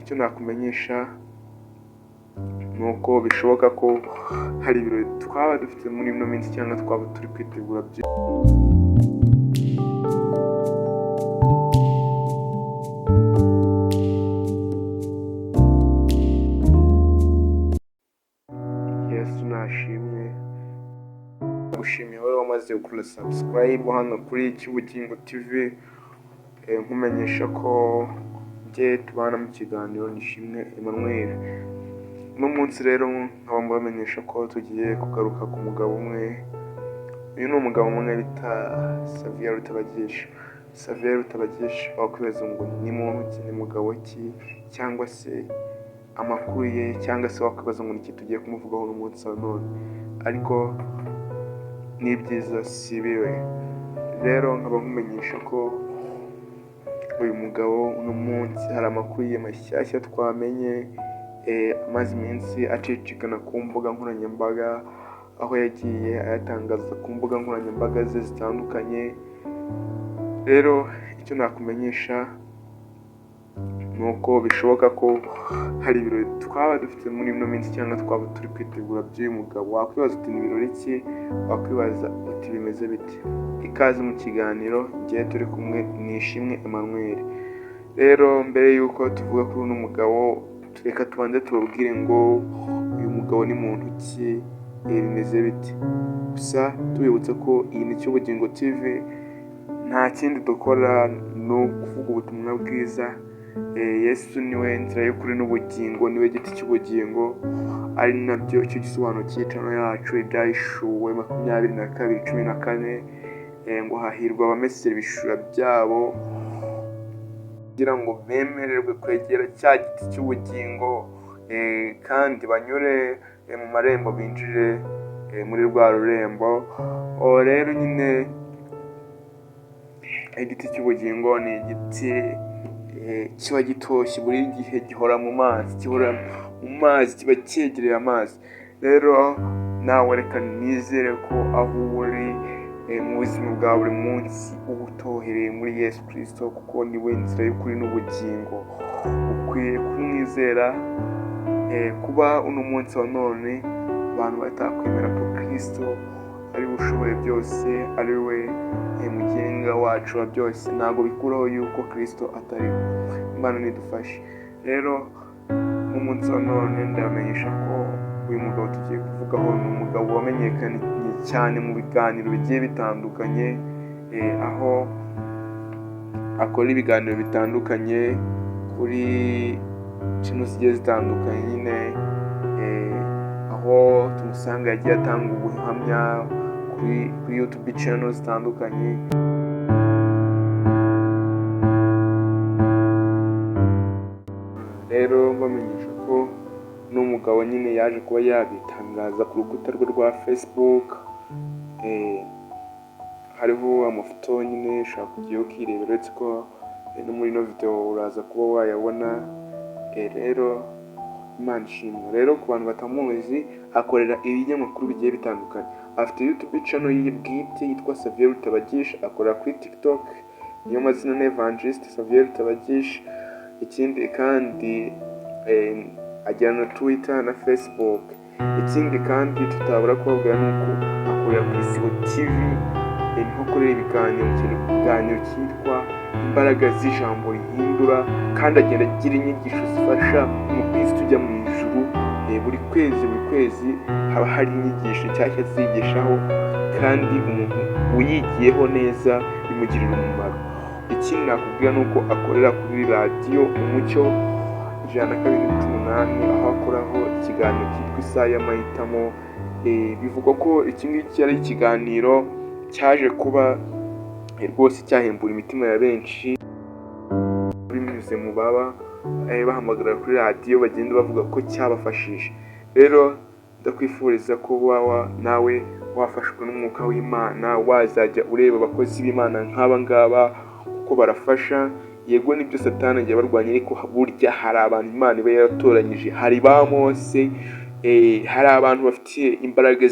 icyo nakumenyesha nuko bishoboka ko hari ibirori twaba dufite muri ino minsi cyangwa twaba turi kwitegura Yesu nashimwe. Gushimiye wowe wamaze gukora subscribe hano kuri Kibugingo TV, nkumenyesha ko tubana mu kiganiro Nishimwe Emmanuel. Uno munsi rero nkaba mbamenyesha ko tugiye kugaruka ku mugabo umwe. Uyu ni umugabo umwe bita Xavier Rutabagisha. Wakwibaza ngo ni muntu ki, ni mugabo ki, cyangwa se amakuru ye, cyangwa se wakwibaza ngo niki tugiye kumuvugaho uno munsi wa none, ariko ni byiza si biwe. Rero nkaba nkumenyesha ko uyu mugabo uno munsi hari amakuru ye mashyashya twamenye, amaze iminsi acicikana ku mbuga nkoranyambaga, aho yagiye ayatangaza ku mbuga nkoranyambaga ze zitandukanye. Rero icyo nakumenyesha nuko bishoboka ko hari ibirori twaba dufite muri ino minsi cyangwa twaba turi kwitegura by'uyu mugabo. Wakwibaza uti ni ibirori ki, wakwibaza uti bimeze bite? Ikaze mu kiganiro, igihe turi kumwe Nishimwe Emmanuel. Rero mbere y'uko tuvuga kuri uno mugabo, reka tubanze tubabwire ngo uyu mugabo ni muntu ki, bimeze bite. Gusa tubibutsa ko iyi ni Kibugingo TV, nta kindi dukora ni ukuvuga ubutumwa bwiza. Yesu niwe nzira y'ukuri n'ubugingo, niwe giti cy'ubugingo, ari nabyo icyo gisobanuro cy'icano yacu ibyahishuwe 22:14, ngo hahirwa abamesera ibishura byabo kugira ngo bemererwe kwegera cya giti cy'ubugingo, kandi banyure mu marembo binjire muri rwa rurembo. Rero nyine igiti cy'ubugingo ni igiti kiba gitoshye, buri gihe gihora mu mazi, kiba cyegereye amazi. Rero nawe reka nizere ko aho uri mu buzima bwa buri munsi uba utohereye muri Yesu Kristo, kuko niwe nzira y'ukuri n'ubugingo. Ukwiye kumwizera. Kuba uno munsi wa none abantu batakwemera ko Kristo ari we ushoboye byose, ari we mugenga wacu wa byose, ntabwo bikuraho yuko Kristo atari we. Imana nidufashe. Rero mu munsi wa none ndamenyesha ko uyu mugabo tugiye kuvugaho ni umugabo wamenyekanye cyane mu biganiro bigiye bitandukanye, aho akora ibiganiro bitandukanye kuri channel zigiye zitandukanye nyine, aho tumusanga yagiye atanga ubuhamya kuri YouTube channel zitandukanye. Rero mbamenyesha ko n'umugabo nyine yaje kuba yabitangaza ku rukuta rwe rwa Facebook. Hariho amafoto nyine ushaka kujya ukirebera, uretse ko no muri ino video uraza kuba wayabona. Rero Imana ishimwe. Rero ku bantu batamuzi, akorera ibinyamakuru bigiye bitandukanye. Afite YouTube channel ye bwite yitwa Xavier Rutabagisha, akorera kuri TikTok, niyo mazina ni Evangelist Xavier Rutabagisha. Ikindi kandi agira na Twitter na Facebook. Ikindi kandi tutabura kubabwira nuko akorera kuri Isibo TV, niho akorera ibiganiro cyitwa Imbaraga z'Ijambo Rihindura, kandi agenda agira inyigisho zifasha umukristo ujya mu ijuru. Buri kwezi haba hari inyigisho nshyashya zigishaho, kandi umuntu uyigiyeho neza bimugirira umumaro. Ikindi nakubwira nuko akorera kuri radiyo Umucyo 102.8, aho akoraho ikiganiro cyitwa Isaha y'Amahitamo. Bivugwa ko iki ngiki ari ikiganiro cyaje kuba rwose cyahembura imitima ya benshi, binyuze mu baba bahamagara kuri radiyo bagenda bavuga ko cyabafashije. Rero ndakwifuriza ko nawe wafashwe n'umwuka w'Imana, wazajya ureba abakozi b'Imana nk'aba ngaba kuko barafasha. Yego nibyo Satani agiye barwanya, ariko burya hari abantu Imana iba yaratoranyije. Hari ba Mose, hari abantu bafite imbaraga